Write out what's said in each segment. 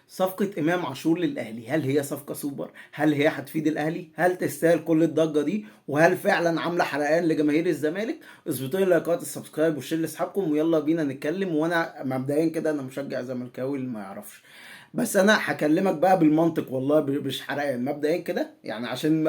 صفقة إمام عاشور للأهلي، هل هي صفقة سوبر؟ هل هي هتفيد الأهلي؟ هل تستاهل كل الضجة دي؟ وهل فعلا عاملة حرقان لجماهير الزمالك؟ اظبطوا لي لايكات السبسكرايب والشير لاصحابكم ويلا بينا نتكلم. وانا مبدئيا كده انا مشجع زملكاوي اللي ما يعرفش، بس انا هكلمك بقى بالمنطق والله مش حرقان. مبدئيا كده يعني عشان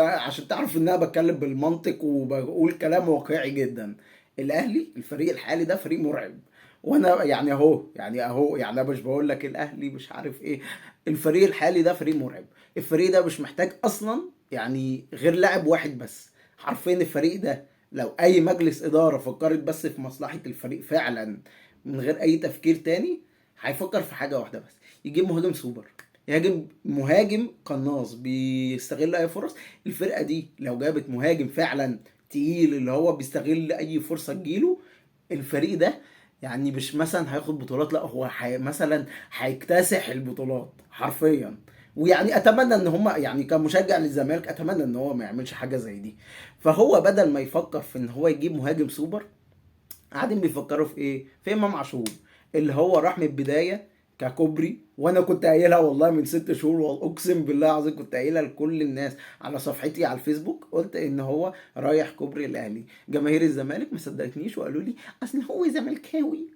تعرف ان انا بتكلم بالمنطق وبقول كلام واقعي جدا. الاهلي الفريق الحالي ده فريق مرعب، وانا يعني اهو انا مش بقول لك الاهلي مش عارف ايه. الفريق الحالي ده فريق مرعب. الفريق ده مش محتاج اصلا يعني غير لاعب واحد بس. حرفيا الفريق ده لو اي مجلس اداره فكرت بس في مصلحه الفريق فعلا من غير اي تفكير تاني، هيفكر في حاجه واحده بس: يجيب مهاجم سوبر، يهاجم مهاجم قناص بيستغل اي فرص. الفرقه دي لو جابت مهاجم فعلا تقيل اللي هو بيستغل اي فرصه تجيله، الفريق ده يعني مش مثلا هياخد بطولات، لا هو مثلا هيكتسح البطولات حرفيا. ويعني اتمنى ان هم يعني كمشجع للزمالك اتمنى ان هو ما يعملش حاجه زي دي. فهو بدل ما يفكر في ان هو يجيب مهاجم سوبر، قاعدين بيفكروا في ايه؟ في امام عاشور اللي هو راح من البدايه ككوبري. وانا كنت قايلها والله من 6 شهور، واقسم بالله العظيم كنت قايلها لكل الناس على صفحتي على الفيسبوك. قلت ان هو رايح كوبري الاهلي. جماهير الزمالك ما صدقتنيش وقالوا لي اصل هو زملكاوي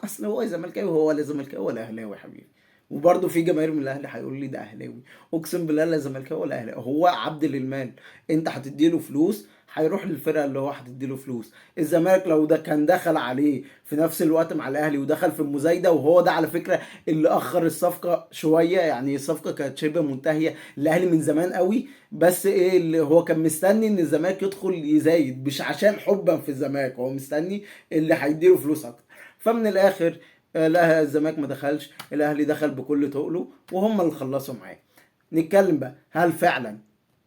اصل هو زملكاوي. هو لا زملكاوي ولا اهلاوي يا حبيبي. وبرضه في جماهير من الاهلي هيقول لي ده اهلاوي. اقسم بالله لا زملكاوي ولا اهلاوي، هو عبد للمال. انت هتديله فلوس هيروح للفرقه اللي هو هتديله فلوس. الزمالك لو ده كان دخل عليه في نفس الوقت مع الاهلي ودخل في المزايده، وهو ده على فكره اللي اخر الصفقه شويه، يعني الصفقه كانت شبه منتهيه الاهلي من زمان قوي. بس ايه اللي هو كان مستني ان الزمالك يدخل يزايد، مش عشان حبا في الزمالك، هو مستني اللي هيديله فلوس اكتر. فمن الاخر لا الزمالك ما دخلش، الاهلي دخل بكل تقله وهم اللي خلصوا معاه. نتكلم بقى، هل فعلا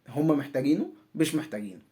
هم محتاجينه؟ مش محتاجينه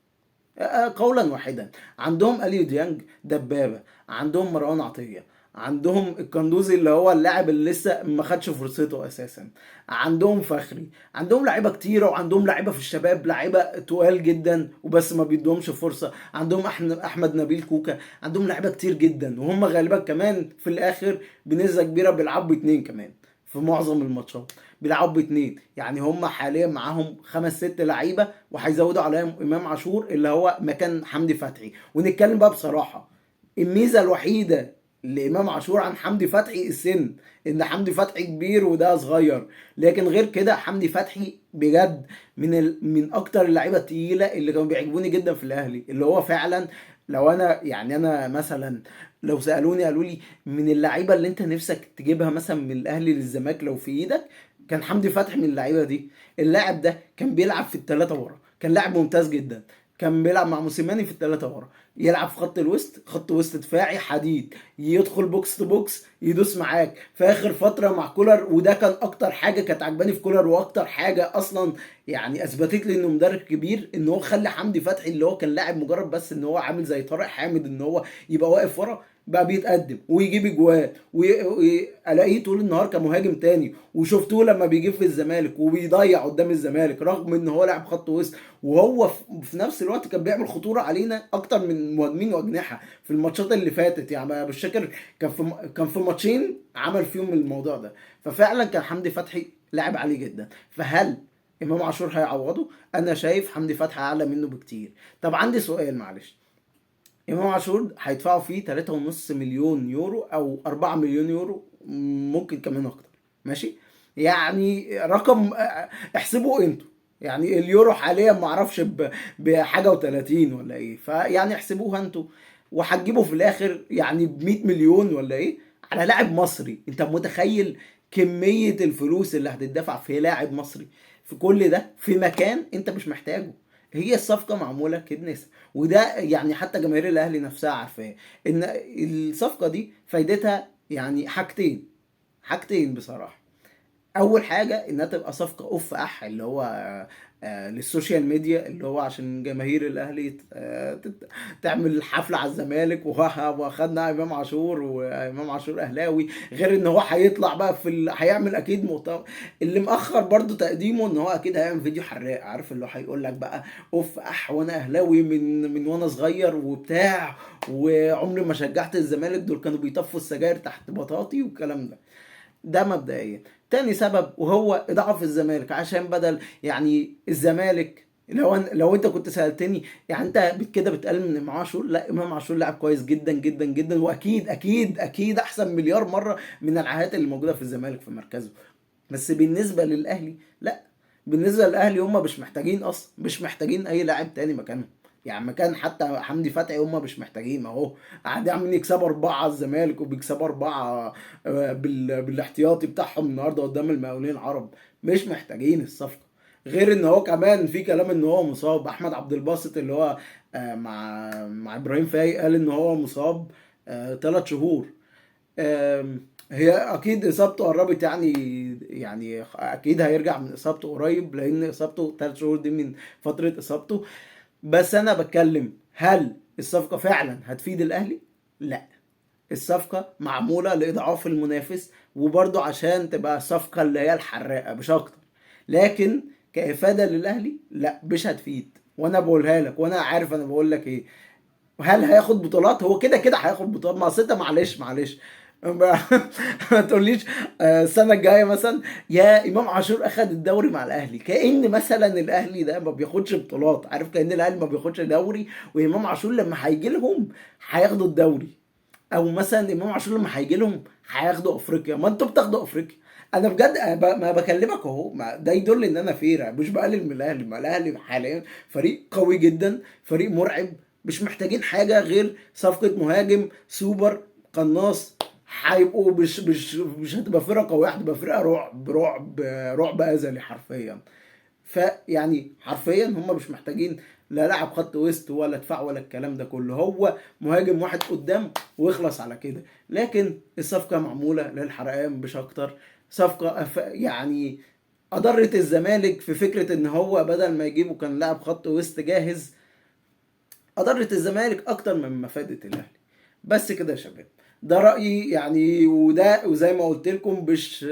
قولا واحدا. عندهم اليو ديانج دبابه، عندهم مروان عطيه، عندهم القندوزي اللي هو اللاعب اللي لسه ما خدش فرصته اساسا، عندهم فخري، عندهم لعيبه كتيره، وعندهم لعيبه في الشباب لعيبه تقال جدا وبس ما بيدوهمش فرصه. عندهم احمد نبيل كوكا، عندهم لعيبه كتير جدا، وهم غالبا كمان في الاخر بنسبه كبيره بيلعبوا اتنين كمان في معظم الماتشات. بيلعبوا باتنين، يعني هم حاليا معاهم 5 6 لعيبه وهيزودوا عليهم امام عاشور اللي هو مكان حمدي فتحي. ونتكلم بقى بصراحه، الميزه الوحيده لامام عاشور عن حمدي فتحي السن، ان حمدي فتحي كبير وده صغير. لكن غير كده حمدي فتحي بجد من اكتر اللعيبه التقيله اللي كانوا بيعجبوني جدا في الاهلي. اللي هو فعلا لو انا يعني انا مثلا لو سالوني قالوا لي من اللعيبه اللي انت نفسك تجيبها مثلا من الاهلي للزمالك لو في ايدك، كان حمدي فتحي من اللعيبه دي. اللاعب ده كان بيلعب في الثلاثه ورا، كان لاعب ممتاز جدا. كان بيلعب مع موسيماني في الثلاثه ورا، يلعب في خط الوسط، خط وسط دفاعي حديد، يدخل بوكس تو بوكس يدوس معاك. في اخر فتره مع كولر، وده كان اكتر حاجه كانت عجباني في كولر، واكتر حاجه اصلا يعني اثبتت لي انه مدرب كبير، ان هو خلى حمدي فتحي اللي هو كان لاعب مجرد بس ان هو عامل زي طارق حامد ان هو يبقى واقف ورا، بقى بيتقدم ويجيب اجوان والاقيه طول النهار كمهاجم تاني. وشفتوه لما بيجيب في الزمالك وبيضيع قدام الزمالك رغم ان هو لاعب خط وسط، وهو في نفس الوقت كان بيعمل خطوره علينا اكتر من مهاجمين واجنحه في الماتشات اللي فاتت. يعني مش فاكر كان في ماتشين عمل فيهم الموضوع ده. ففعلا كان حمدي فتحي لاعب عالي جدا. فهل امام عاشور هيعوضه؟ انا شايف حمدي فتحي اعلى منه بكتير. طب عندي سؤال معلش، امام عاشور هيدفعوا فيه 3.5 مليون يورو او 4 مليون يورو، ممكن كمان اكتر، ماشي؟ يعني رقم احسبوا انتوا. يعني اليورو حاليا ما اعرفش بحاجه و30 ولا ايه، فيعني احسبوها انتوا. وهتجيبوا في الاخر يعني ب 100 مليون ولا ايه على لاعب مصري؟ انت متخيل كميه الفلوس اللي هتدفع في لاعب مصري في كل ده في مكان انت مش محتاجه؟ هي الصفقه معموله كدنس. وده يعني حتى جماهير الاهلي نفسها عارفاه ان الصفقه دي فايدتها يعني حاجتين بصراحه. اول حاجه انها تبقى صفقه اللي هو للسوشيال ميديا، اللي هو عشان جماهير الاهلي تعمل حفله على الزمالك واخدنا امام عاشور وامام عاشور اهلاوي. غير ان هو هيطلع بقى هيعمل اكيد مؤتمر اللي مأخر برضو تقديمه، ان هو اكيد هيعمل فيديو حراق، عارف اللي هو هيقول لك بقى وانا اهلاوي من وانا صغير وبتاع، وعمري ما شجعت الزمالك، دول كانوا بيطفوا السجاير تحت بطاطي والكلام ده. ده مبدئيا. تاني سبب وهو اضعاف الزمالك، عشان بدل يعني الزمالك، لو انت كنت سالتني يعني انت كده بتقلل من امام عاشور، لا امام عاشور لاعب كويس جدا جدا جدا، واكيد اكيد اكيد احسن مليار مره من العاهات اللي موجوده في الزمالك في مركزه. بس بالنسبه للاهلي لا، بالنسبه للاهلي هم مش محتاجين اصلا، مش محتاجين اي لاعب تاني مكانهم. يعني مكان حتى حمدي فتحي هم مش محتاجين اهو، قاعدين عاملين يكسبوا اربعه على الزمالك وبيكسبوا اربعه بالاحتياطي بتاعهم النهارده قدام المقاولين العرب. مش محتاجين الصفقه. غير ان هو كمان في كلام ان هو مصاب، احمد عبد الباسط اللي هو مع ابراهيم فايق قال ان هو مصاب 3 شهور. هي اكيد اصابته قربت، يعني اكيد هيرجع من اصابته قريب، لان اصابته 3 شهور دي من فترة اصابته. بس انا بتكلم هل الصفقة فعلا هتفيد الاهلي؟ لا، الصفقة معمولة لاضعاف المنافس، وبرضه عشان تبقى صفقة اللي هي الحراقة مش اكتر. لكن كإفادة للاهلي لا، مش هتفيد. وانا بقولها لك وانا عارف انا بقول لك ايه. هل هياخد بطولات؟ هو كده كده هياخد بطولات. ما أصل انت معلش معلش ما ما تقوليش السنه الجايه مثلا يا امام عاشور اخد الدوري مع الاهلي، كأن مثلا الاهلي ده ما بياخدش بطولات، عارف، كأن الاهلي ما بياخدش دوري، وامام عاشور لما هيجي لهم هياخدوا الدوري. او مثلا امام عاشور لما هيجي لهم هياخدوا افريقيا. ما انتوا بتاخدوا افريقيا. انا بجد ما بكلمك اهو، ده يدل ان انا فير، مش بقلل من الاهلي. ما الاهلي حاليا فريق قوي جدا، فريق مرعب. مش محتاجين حاجه غير صفقه مهاجم سوبر قناص. هيبقوا مش هتبقى فرقه قويه، هتبقى فرقه رعب رعب رعب ازلي حرفيا. فيعني حرفيا هم مش محتاجين لا لاعب خط وسط ولا دفاع ولا الكلام ده كله، هو مهاجم واحد قدام ويخلص على كده. لكن الصفقة معمولة للحرقان مش اكتر. صفقة يعني اضرت الزمالك في فكرة ان هو بدل ما يجيبه كان لاعب خط وسط جاهز، اضرت الزمالك اكتر مما فادت الاهلي. بس كده يا شباب، ده رأيي يعني. وده وزي ما قلت لكم مش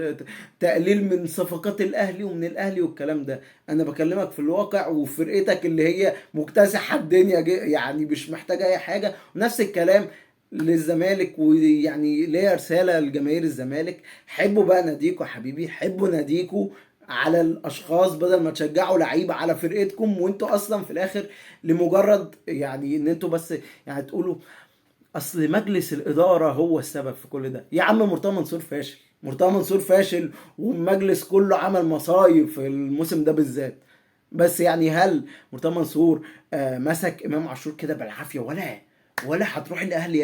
تقليل من صفقات الاهلي ومن الاهلي والكلام ده، انا بكلمك في الواقع وفرقتك اللي هي مكتسحة الدنيا يعني مش محتاجة اي حاجة. ونفس الكلام للزمالك، ويعني ليا رسالة لجماهير الزمالك: حبوا بقى ناديكوا حبيبي، حبوا ناديكوا على الاشخاص بدل ما تشجعوا لعيبه على فرقتكم، وانتوا اصلا في الاخر لمجرد يعني ان انتوا بس يعني تقولوا اصل مجلس الاداره هو السبب في كل ده. يا عم مرتضى منصور فاشل، مرتضى منصور فاشل، والمجلس كله عمل مصايب في الموسم ده بالذات. بس يعني هل مرتضى منصور مسك امام عاشور كده بالعافيه؟ ولا هتروح الاهلي،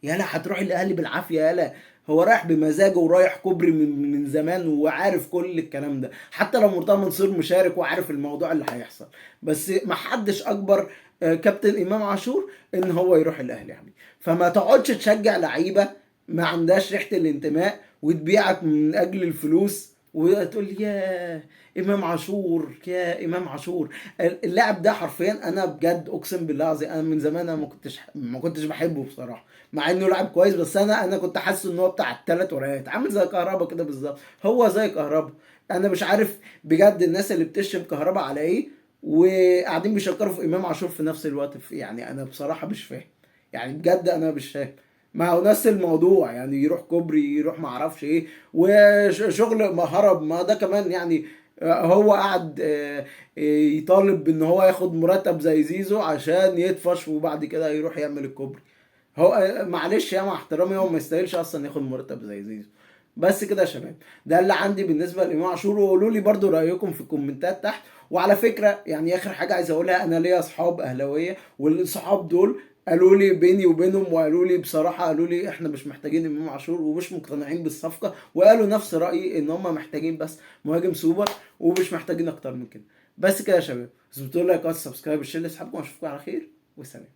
يلا هتروح الاهلي بالعافيه يلا. هو رايح بمزاجه ورايح كوبري من زمان وعارف كل الكلام ده، حتى لو مرتضى منصور مشارك وعارف الموضوع اللي هيحصل. بس ما حدش اكبر كابتن امام عاشور ان هو يروح الاهلي يعني. فما تقعدش تشجع لعيبه ما عندهاش ريحه الانتماء وتبيعك من اجل الفلوس، وتقول لي يا امام عاشور يا امام عاشور. اللاعب ده حرفيا انا بجد اقسم بالله العظيم انا من زمان انا ما كنتش بحبه بصراحه، مع انه لاعب كويس. بس انا كنت حاسس ان هو بتاع الثلاث ورقات، عامل زي كهربا كده بالظبط. هو زي كهربا. انا مش عارف بجد الناس اللي بتشتم كهربا على ايه وقاعدين بيشكروا في امام عاشور في نفس الوقت. يعني انا بصراحه مش فاهم، يعني بجد انا مش فاهم. ما هو نفس الموضوع يعني، يروح كوبري يروح ما اعرفش ايه وشغل ما هرب. ما ده كمان يعني هو قعد يطالب بان هو ياخد مرتب زي زيزو عشان يطفش، وبعد كده يروح يعمل الكوبري. هو معلش يا مع احترامي هو ما يستاهلش اصلا ياخد مرتب زي زيزو. بس كده يا شباب، ده اللي عندي بالنسبه لامام عاشور. وقولوا لي برضو رايكم في الكومنتات تحت. وعلى فكره يعني اخر حاجه عايز اقولها، انا ليا اصحاب اهلاويه والصحاب دول قالوا لي بيني وبينهم، وقالوا لي بصراحه، قالوا لي احنا مش محتاجين امام عاشور ومش مقتنعين بالصفقه، وقالوا نفس رايي ان هم محتاجين بس مهاجم سوبر ومش محتاجين اكتر من كده. بس كده يا شباب، اظبطوا لايك وسبسكرايب وشير لاصحابكم، واشوفكم على خير، والسلام.